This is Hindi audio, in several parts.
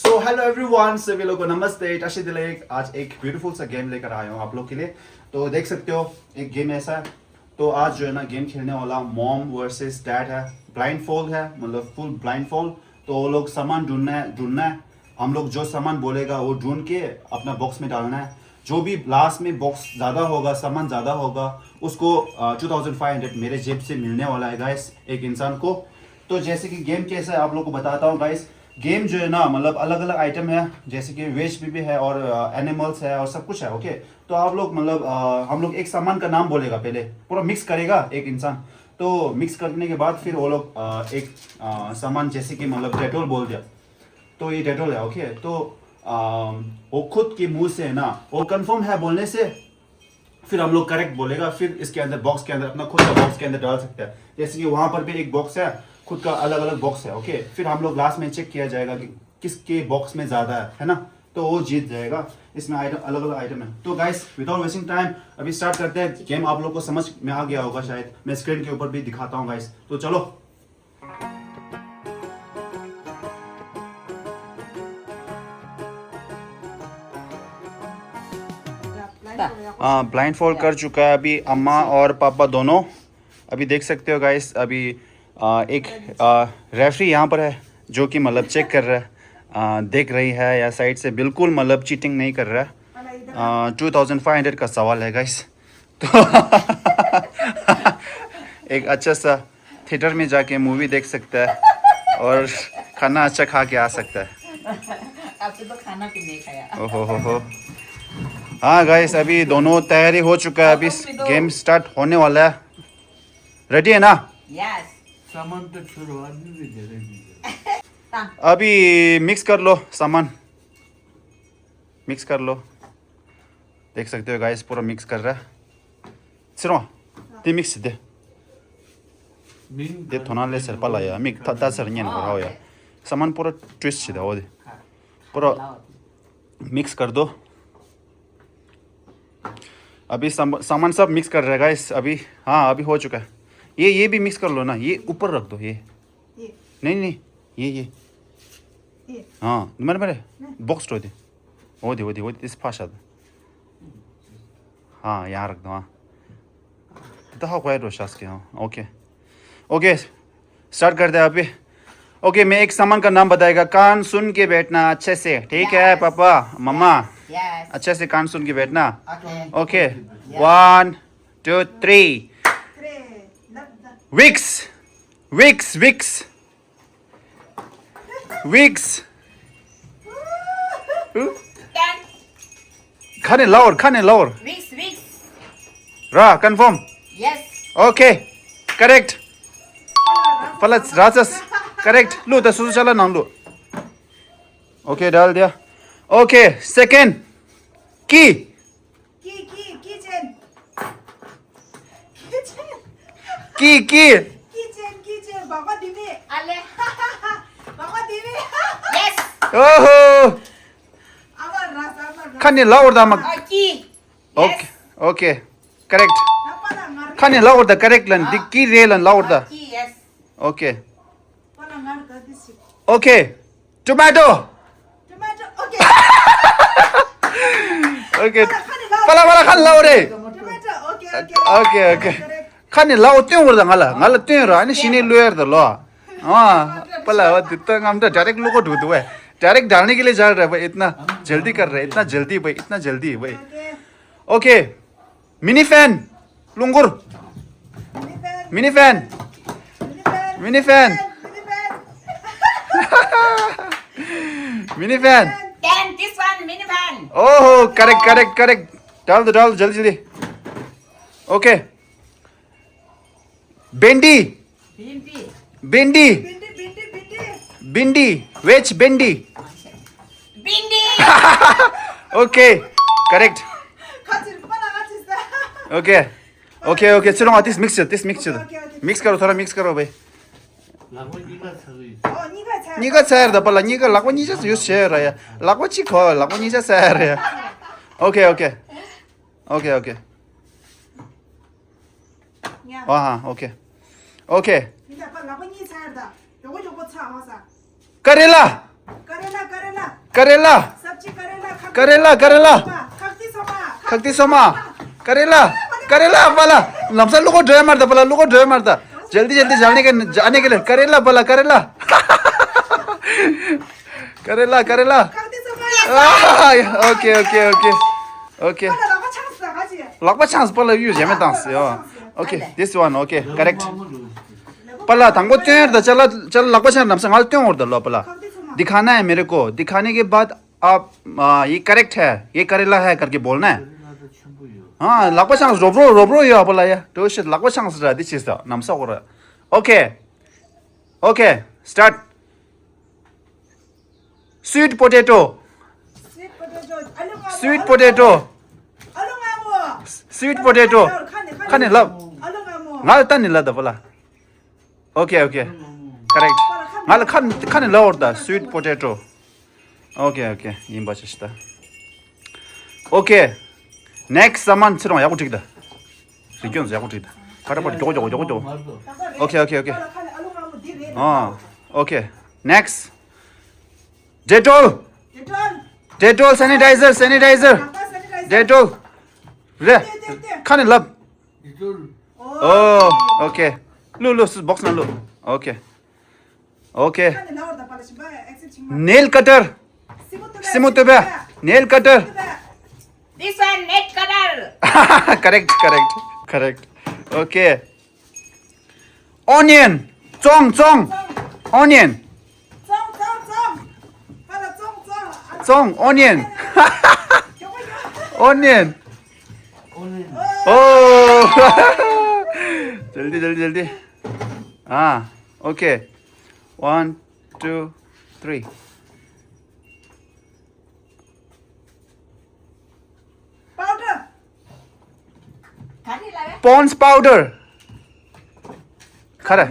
सो हेलो एवरीवन, सभी लोगों को नमस्ते। टाशी दिलेक आज एक ब्यूटीफुल सा गेम लेकर आया हूँ आप लोग के लिए। तो देख सकते हो एक गेम ऐसा है। तो आज जो है ना गेम खेलने वाला मॉम वर्सेस डैड है। ब्लाइंड फोल्ड है, मतलब फुल ब्लाइंड फोल्ड। तो वो लोग सामान ढूंढना है। हम लोग जो सामान बोलेगा वो ढूंढ के अपना बॉक्स में डालना है। जो भी लास्ट में बॉक्स ज़्यादा होगा, सामान ज़्यादा होगा, उसको 2500 मेरे जेब से मिलने वाला है गाइस, एक इंसान को। तो जैसे कि गेम कैसा है आप लोग को बताता हूँ गाइस। गेम जो है ना, मतलब अलग अलग आइटम है, जैसे कि वेज भी है और एनिमल्स है और सब कुछ है। ओके, तो आप लोग मतलब हम लोग एक सामान का नाम बोलेगा, पहले पूरा मिक्स करेगा एक इंसान। तो मिक्स करने के बाद फिर वो लोग एक सामान, जैसे कि मतलब डेटोल बोल दिया, तो ये डेटोल है। ओके, तो वो खुद के मुंह से है ना, वो कंफर्म है बोलने से फिर हम लोग करेक्ट बोलेगा। फिर इसके अंदर बॉक्स के अंदर अपना खुद का बॉक्स के अंदर डाल सकते हैं। जैसे कि वहां पर भी एक बॉक्स है, खुद का अलग अलग बॉक्स है। ओके, फिर हम लोग लास्ट में चेक किया जाएगा कि किसके बॉक्स में ज्यादा है ना, तो वो जीत जाएगा। इसमें आइटम अलग अलग आइटम है। तो गाइस विदाउट वेस्टिंग टाइम अभी स्टार्ट करते हैं। गेम आप लोग को समझ में आ गया होगा शायद, मैं स्क्रीन के ऊपर भी दिखाता हूँ गाइस। तो चलो। ब्लाइंड फोल्ड कर चुका है अभी अम्मा और पापा दोनों। अभी देख सकते हो गाइस, अभी एक रेफरी यहाँ पर है जो कि मतलब चेक कर रहा है, देख रही है या साइड से, बिल्कुल मतलब चीटिंग नहीं कर रहा है। 2500 का सवाल है गाइस। तो एक अच्छा सा थिएटर में जाके मूवी देख सकता है और खाना अच्छा खा के आ सकता है। आपने तो खाना भी नहीं खाया। ओहो हो। हाँ गाइस, अभी दोनों तैयारी हो चुका है, अभी गेम स्टार्ट होने वाला है। रेडी है ना? यस। सामान तो शुरुआत में भी दे रही अभी मिक्स कर लो सामान, मिक्स कर लो। देख सकते हो गाइस, पूरा मिक्स कर रहा है। सिरो ते मिक्स दे थोना ले सर पला या मिक ता सर न्यन को हो या सामान पूरा ट्विस्ट छिदा हो दे, पूरा मिक्स कर दो। अभी सामान सब मिक्स कर रहा है गाइस अभी। हाँ अभी हो चुका है। ये भी मिक्स कर लो ना, ये ऊपर रख दो। ये नहीं नहीं, ये हाँ मेरे मेरे बॉक्स दे वो दे इस फाशा दे। हाँ यहाँ रख दो। हाँ तो हाँ क्वाइट रोशास के। हाँ ओके ओके, स्टार्ट करते हैं अभी। ओके, मैं एक सामान का नाम बताएगा, कान सुन के बैठना अच्छे से, ठीक है पापा मम्मा? यस। अच्छे से कान सुन के बैठना। ओके। ओके 1 2 3। विक्स विक्स विक्स विक्स। टेन। खाने लाओर विक्स। रा कंफर्म। यस। Okay correct. पलस राजस करेक्ट। लो तो सुसु चला ना लो। ओके डाल दिया। ओके सेकेंड की किचन की बाबा दिवे अले। बाबा दिवे यस। ओहो आवर रास खाने लाओर दा मग। की। Okay okay correct. पला ngar खाने लाओर दा करेक्ट लन दी की रेलन लाओर दा। की। Yes. Okay pala ngar ka disi okay tomato. tomato okay okay पला पला खाने लाओ रे। tomato okay ओके ओके खाने लाओ त्यों गर्दा ngala त्यों र अनि सिने लुएर द ल। हाँ पला वो तो हम तो डायरेक्ट लोगो ढूंढ हुआ है, डायरेक्ट डालने के लिए जा रहा है भाई। इतना जल्दी कर रहा है, इतना जल्दी भाई, इतना जल्दी भाई। ओके मिनी फैन लुंगुर mini fan mini fan mini fan. Ten. This one mini fan. ओहो करेक्ट करेक्ट करेक्ट। डाल दो जल्दी जल्दी। ओके बेंडी भिंडी। बेंडी bindi भिंडी वेज बेंडी। भिंडी। Okay correct. khachir pala khachis da okay okay okay चलो दिस मिक्स मिक्स करो, थोड़ा मिक्स करो भाई। लागो निका छरी oh ni ga cha 你个菜的不啦？你个那个你这是有菜了呀？那个几颗？那个你这菜了呀？OK OK OK OK， nya 哇哈 OK OK， ni da pala ko ni cha da yogo yogo cha ho sa करेला kare करेला सब्जी करेला करेला करेला खक्ती सोमा करेला करेला वाला लमसा लोगो ड्राई मारता वाला लोगो ड्राई मारता जल्दी जल्दी जाने के लिए करेला वाला करेला करेला करेला खक्ती सोमा ओके ओके ओके ओके 라고 찾았어 가지 लगभग चांस पला यूज है मैं dance okay this one okay correct 마음을 넣으시죠. पला तंगो त्यों द चला चल लगभग चांस नमसा गाल त्यों और द लो पला खक्ती सोमा दिखाना है मेरे को दिखाने के बाद आप ये करेक्ट है ये करेला है करके बोलना है 나도 첨부요. हाँ लगभग चांस रोब्रो रोब्रो यो पला या तो शिट लगभग चांस रहा दिस इज द नमसा और okay okay start sweet potato 스윗 포테이토 알롱아모 sweet potato खाने लब 알롱아모 ngal tan ni la da pala okay okay correct ngal kan la or da sweet potato okay okay 임 바치시다 okay next saman 치러 야구 튀기다 리견스 야구 튀기다 가라버리 저거 말도. okay okay okay 알롱아모 디레 okay next Dettol 데톤 Dettol sanitizer Dettol 그래 칸에 럽 이걸 oh okay lu box na lu okay okay 칸에 나오다 빨리 봐 엑셀 칭마 nail cutter Simutube nail cutter This one net color. correct okay onion zong onion 쫑쫑쫑 빨리 쫑쫑 zong onion onion 오늘 oh जल्दी हाँ okay 1 2 3 파우더 Khani là đấy. Pond's powder खरा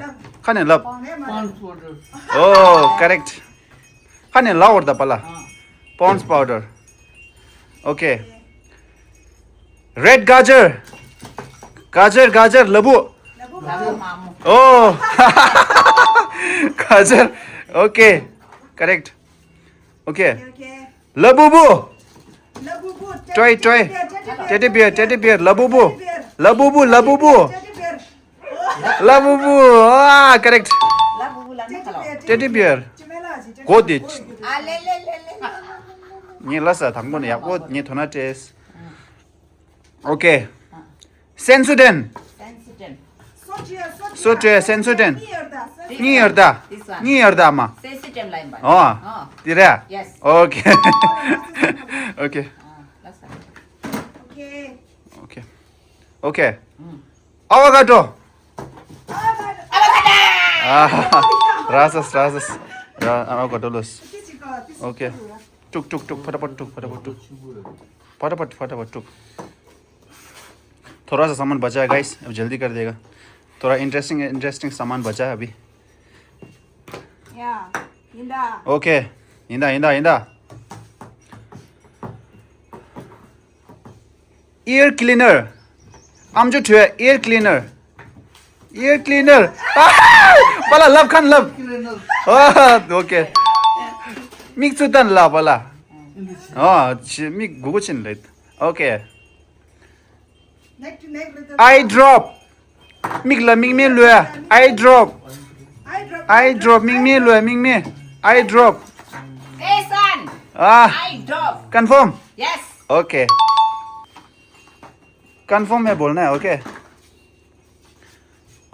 खाने लब 빤스포를 oh correct खाने ला और द पला Pond's powder okay red गाजर लबू Labu mamu. oh गाजर okay correct okay 이렇게 Labubu 러브부 toy teddy bear Labubu 테디베어 ah correct Labu bulan ni kalau. teddy bear 지멜라지 고디 Ah le. ni lasa 당번에 약고 니 도나테스 okay Sensodyne 소주야 Sensodyne 니어다 ni yarda ma Sensitive lain ba? oh tira Yes. okay okay Lasa. 오케이 okay avocado Avocado. ah rasas avocado los okay tuk फटाफट टुक थोड़ा सा सामान बचा है गाइस अब जल्दी कर देगा थोड़ा इंटरेस्टिंग सामान बचा है अभी 야 인다 ओके इंदा ear cleaner आम जो ठुए ear cleaner पला लव खान लव ओके मिक सुतन ला पला मी गुगु छिन लेत ओके 넥트 आई ड्रॉप मिक में लुया आई ड्रॉप मिक में eye drop This one. ah I drop. Confirm Yes. Okay confirm है बोलना है okay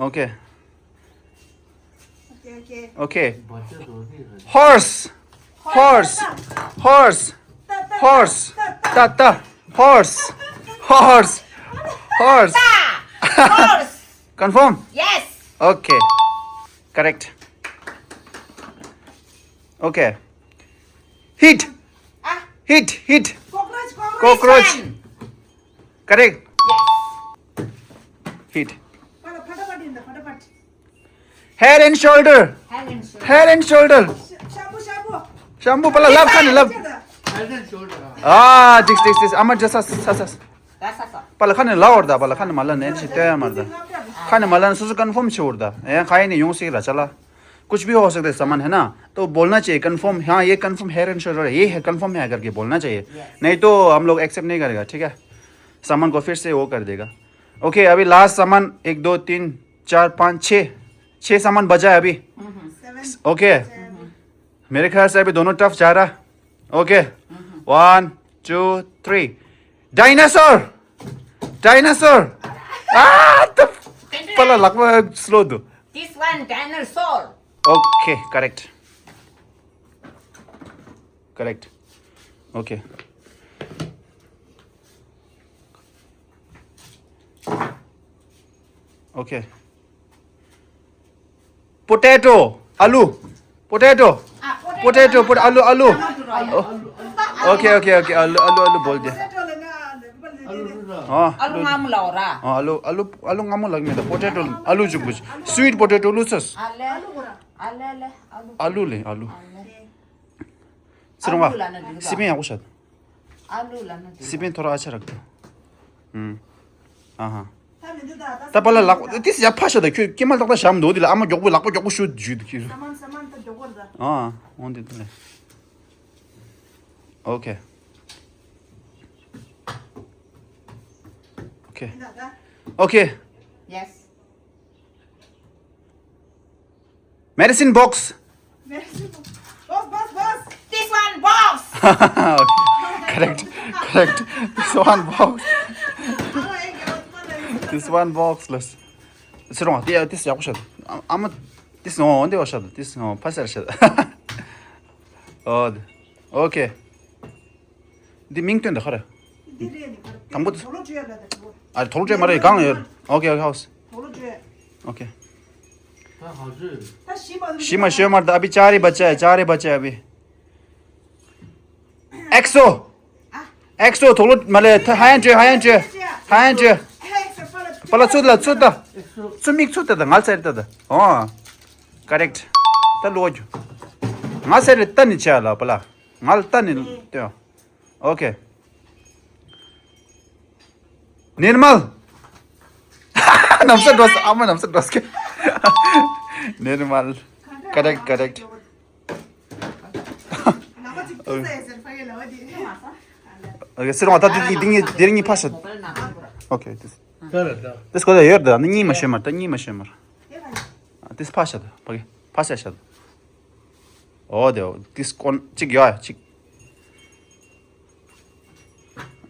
오케이 okay 버텨도 어디 horse 따따 horse Horse. confirm Yes. okay correct okay heat Ah. cockroach This one. correct Yes. heat 빨리 파다파티인다 파다파티 hair and shoulder 샤브샤브 shampoo pala love kan love 잘된 쇼다. ah this amar jasa sa That's a pala kan la orda pala kan malan ne chite marda kan malan su confirm churda e khai ni yong si ra chala कुछ भी हो सकता है सामान है ना, तो बोलना चाहिए कंफर्म, हाँ ये कंफर्म हेयर एंड शोल्डर ये है, कंफर्म है करके बोलना चाहिए, नहीं तो हम लोग एक्सेप्ट नहीं करेगा, ठीक है। सामान को फिर से वो कर देगा। ओके अभी लास्ट सामान 1 2 3 4 5 6 सामान बचा है अभी। 7 ओके मेरे ख्याल से अभी दोनों टफ जा रहा। ओके 1 2 3 डायनासोर डायनासोर पहला लगभग स्लो दो। This one dinosaur. Okay correct correct okay okay potato आलू पोटैटो पोटैटो आलू आलू ओके ओके ओके आलू आलू आलू बोल दिया। हाँ Alu ngam laura. आलू आलू आलू ngamu lagi meda potato आलू जो कुछ स्वीट पोटैटो लूसस Ale. Ale. Alu. आलू ले आलू Alu सिरोंगा lah na dulu. सिपे यहाँ कुछ Alu lah na dulu. सिपे थोड़ा अच्छा रख दो। हाँ तबला लाको तीस या फाशा द क्यों केमल तक शाम दो दिला आमा जोगो लाको जोगो शूट जुद की saman ta jogorda हाँ on दे तुले okay okay dada okay Yes. Medicine box boss This one box. Correct correct this one box less सिरोंगा दिया तीस या कुछ आमा तीस नो 언제 오셔도 तीस no 파스 하셔도 오케이 네 밍트인데 하래 당부도 tholo juya la da 아 돌제 말해 강 오케이 오케이 하우스 tholo juya okay 다 하지. ta shima शीमा शीमा तो अभी 4 ही बचा है 4 ही बचा है अभी एक्सो एक्सो थोड़ा मतलब 하얀 줄 빨라 쏟다 엑소 수믹 쏟다 ngal 다 करेक्ट त लोज ngal तनी चला पला ngal तनी त्यो ओके निर्मल नमस्ते दोस्त आमा नमस्ते दोस्त के निर्मल correct correct naga jik tsa esen fa yela wadi okay सिर्फ आता दिंगी पास Mobile na dulu. ओके 잘했다. त्यसको त हेर्दा नि मसेमर त नि मसेमर त्यस 파셔도 거기 파셔도 어디요 디스콘 찍여 찍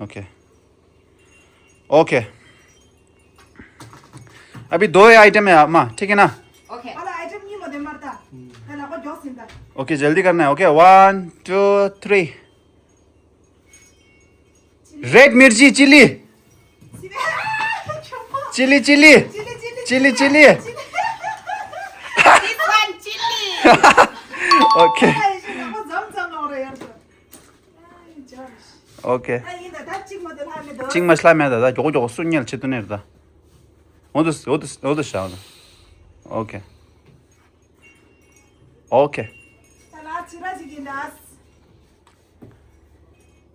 ओके ओके अभी 2 आइटम है अम्मा ठीक है ना Okay. ala item ni mo de marta hala ko josinda okay जल्दी करना है ओके 1 2 3 रेड मिर्ची chili chili chili chili chili This one chili. Okay naga zamzam ora yarda okay inda da chik mo de hale do 찍 맛라 매다 저거 순열 치도네다 어디 샤워 오케이 오케이 tala chira jiginas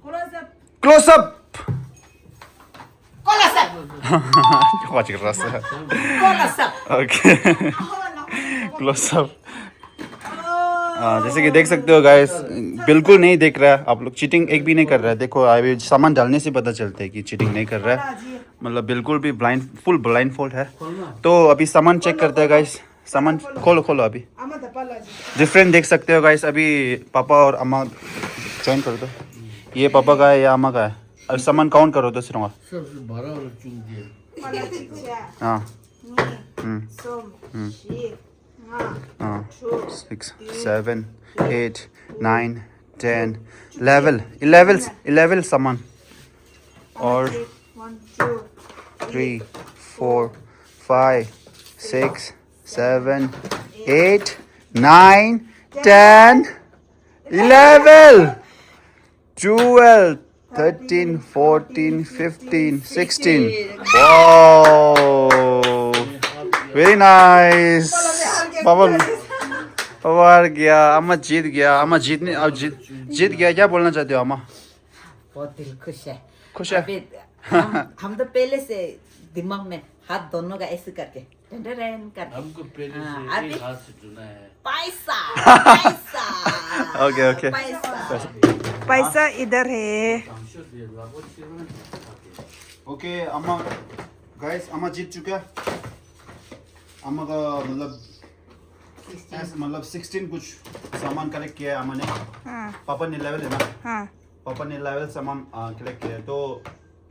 close up 클로즈업 Kolasap. 저거 지금 rasă Kolasap. Okay close up जैसे कि देख सकते हो गाइस बिल्कुल नहीं देख रहा है आप लोग चीटिंग एक भी नहीं कर रहा है देखो अभी सामान डालने से पता चलता है कि चीटिंग नहीं कर रहा है मतलब बिल्कुल भी ब्लाइंड फुल ब्लाइंड फोल्ड है तो अभी सामान चेक करते हैं गाइस सामान खोलो खोलो अभी ama da pala ji different देख सकते हो गाइस अभी पापा और अम्मा ज्वाइन कर दो ये पापा का है या अम्मा का है अब सामान काउंट करो तो सिर्फ सबसे बड़ा वाला चुंगी pala chikcha हाँ ni som shi ma 6 7 8 9 10 11 सामान और 1 2 3 4 5 6 7 8 9 10 11 12 13 14 15 16 wow very nice पापा पापा हार गया अम्मा जीत गया अम्मा जीतने अब जीत गया क्या बोलना चाहते हो अम्मा बहुत दिल खुश है खुश है अभी हम तो पहले से दिमाग में हाथ दोनों का ऐसे करके टन करके हमको पहले हाँ, से अभी- एक हाथ से चुना है पैसा पैसा Okay, okay. पैसा पैसा इधर है हमसे दिया वापस किया ओके अम्मा गाइस अम्मा जीत चुका है अम्मा का मतलब मतलब 16 कुछ सामान कलेक्ट किया है अम्मा ने हाँ पापा ने लेवल है ना हाँ पापा ने लेवल सामान कलेक्ट किया है तो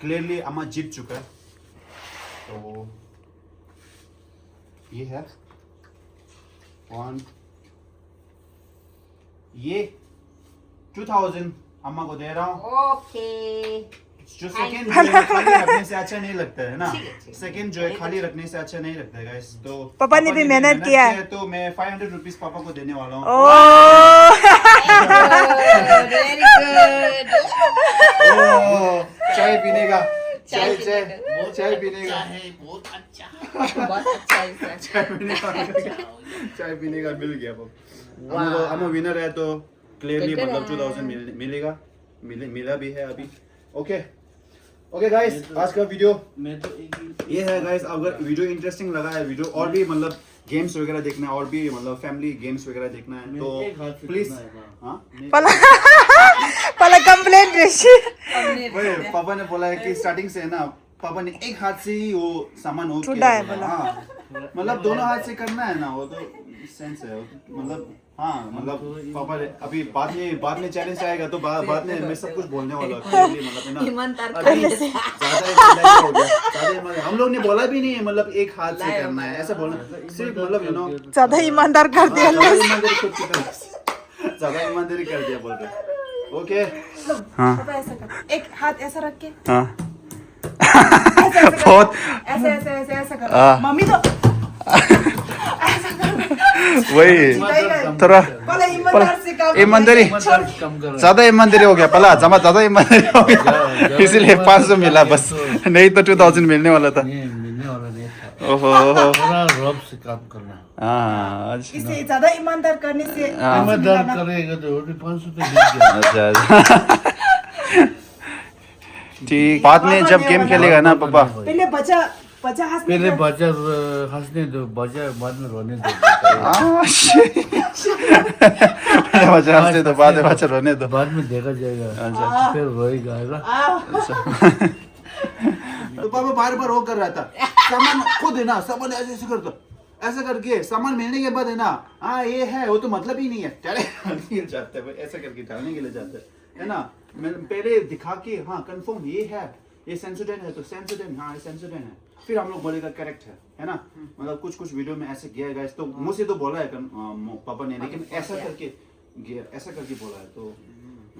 क्लियरली अम्मा जीत चुका है तो ये है 1 ये 2000 अम्मा को दे रहा हूँ ओके जो सेकंड जो है खाली रखने से अच्छा नहीं लगता है ना ठीक है, ठीक है। सेकंड जो है खाली रखने से अच्छा नहीं लगता है गाइस तो पापा ने भी मेहनत किया है। तो मैं 500 रुपीस पापा को देने वाला हूँ ओ वेरी गुड ओह, चाय पीने का चाय चाय बहुत चाय पीने का अच्छा है बहुत अच्छा बहुत अच्छा है सर चाय पीने का चाय पीने का मिल गया पापा हम विनर है तो क्लियरली मतलब 2000 मिलेगा मिला भी है अभी ओके ओके गाइस आज का वीडियो मैं तो एक ये है गाइस अगर वीडियो इंटरेस्टिंग लगा है वीडियो और भी मतलब गेम्स वगैरह देखना है और भी मतलब फैमिली गेम्स वगैरह देखना है तो एक हाथ से प्लीज चुना है ना। हाँ पहला कंप्लेंट ऋषि वही पापा ने बोला है कि स्टार्टिंग से है ना पापा ने एक हाथ से ही वो सामान हो टूटा है किया बोला। हाँ मतलब दोनों हाथ से करना है ना वो तो सेंस है वो तो मतलब हाँ मतलब पापा ने अभी बाद में चैलेंज आएगा तो बाद में मैं सब कुछ बोलने वाला हूँ clearly, मतलब है ना ईमानदार अभी ज्यादा ईमानदारी हो गया ज्यादा ईमानदारी हम लोग ने बोला भी नहीं है मतलब एक हाथ से करना है ऐसा बोलना सिर्फ मतलब यू नो ज्यादा ईमानदार कर दिया ज्यादा ईमानदारी खुद की तरफ से ज्यादा ईमानदारी कर दिया बोल रहे ओके हाँ पापा ऐसा कर एक हाथ ऐसा रख के हाँ ऐसे ऐसे बहुत ऐसे ऐसे ऐसे ऐसे कर हाँ। मम्मी तो वही थोड़ा पहले ईमानदार से काम ईमानदारी कम कर ज्यादा ईमानदारी हो गया पहला ज्यादा ईमानदारी हो गया इसीलिए 500 मिला बस नहीं तो 2000 मिलने वाला था नहीं मिलने वाला नहीं था ओहो थोड़ा रब से काम करना हाँ अच्छा इसे ज्यादा ईमानदार करने से ईमानदार करेगा तो 500 तो मिल गया अच्छा ठीक बाद में जब गेम खेलेगा ना पापा पहले बचा बचा हंसने पहले का। बच्चा हंसने दो बच्चा बाद में रोने दो पहले बच्चा हंसने दो बाद में बच्चा रोने दो बाद में देखा जाएगा अच्छा फिर रोएगा है ना तो पापा बार बार वो कर रहा था सामान खुद है ना सामान ऐसे ऐसे कर दो ऐसा करके सामान मिलने के बाद है ना हाँ ये है वो तो मतलब ही नहीं है चले जाते हैं ऐसा करके डालने के लिए जाते हैं है ना मैं पहले दिखा के हाँ कंफर्म ये है ये सेंसोडेन है तो सेंसोडेन हाँ ये सेंसोडेन है फिर हम लोग बोलेगा करेक्ट है ना मतलब कुछ वीडियो में ऐसे किया है तो मुंह से तो बोला है पापा ने लेकिन ऐसा करके बोला है तो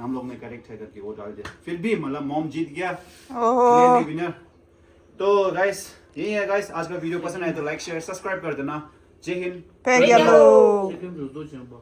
हम लोग ने करेक्ट है करके वो डाल दिया फिर भी मतलब मॉम जीत गया ओहो विनर तो गाइस यही है गाइस आज का वीडियो पसंद आए तो लाइक शेयर सब्सक्राइब कर देना जय हिंद पे गेलो सेकंड दो चंपा